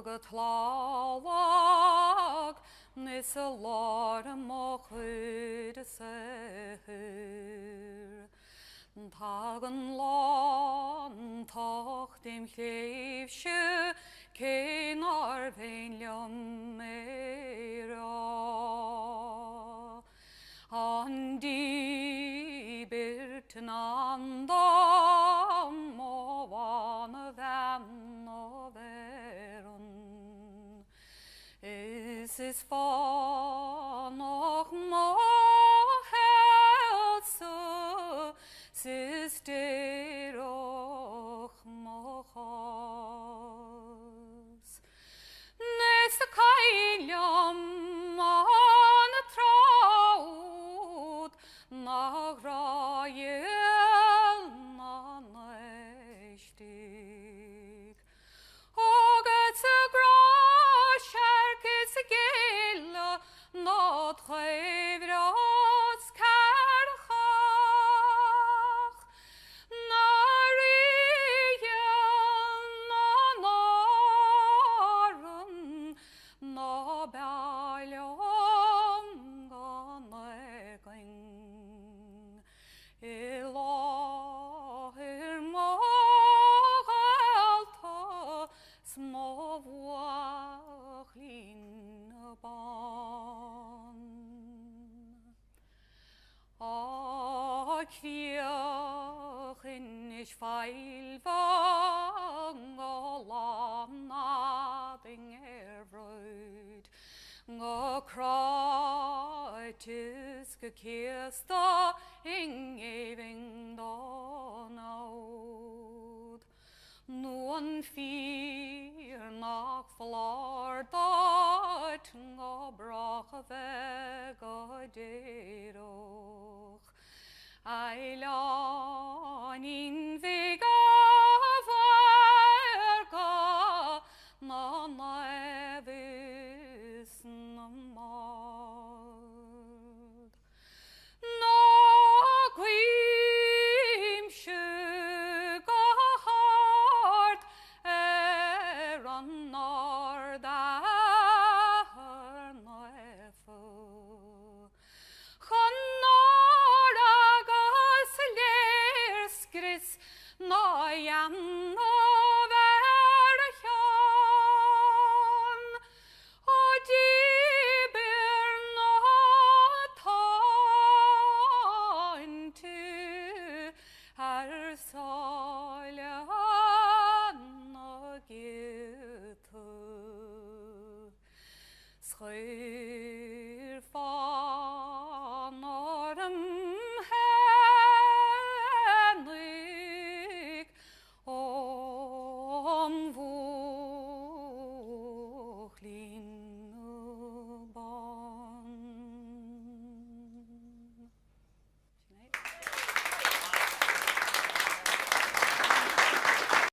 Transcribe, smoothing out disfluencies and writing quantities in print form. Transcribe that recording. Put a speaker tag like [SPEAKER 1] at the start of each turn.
[SPEAKER 1] go tláth nis a lár mo chuid-se Tagann lán tocht chléibhse n-árann liom An díbirt n-ndán mo bheannaibh Éireann Is fánach mo chléibhse Sis deireach mo chás Nes a cailliam an a trád nach ráil na neistigh Agad a grás is a géile ná chléibhse carachach na rian n-árann na liom n-éagfainn I láthir mo Mo Buachaillín Bán Ach Inis Failbhe lámnaing roid chroí-se go céasta n-éagfainn Nuan fear nach falar dat brach a go deireach Eileann verga na nevis na mad Na cuimse Chroí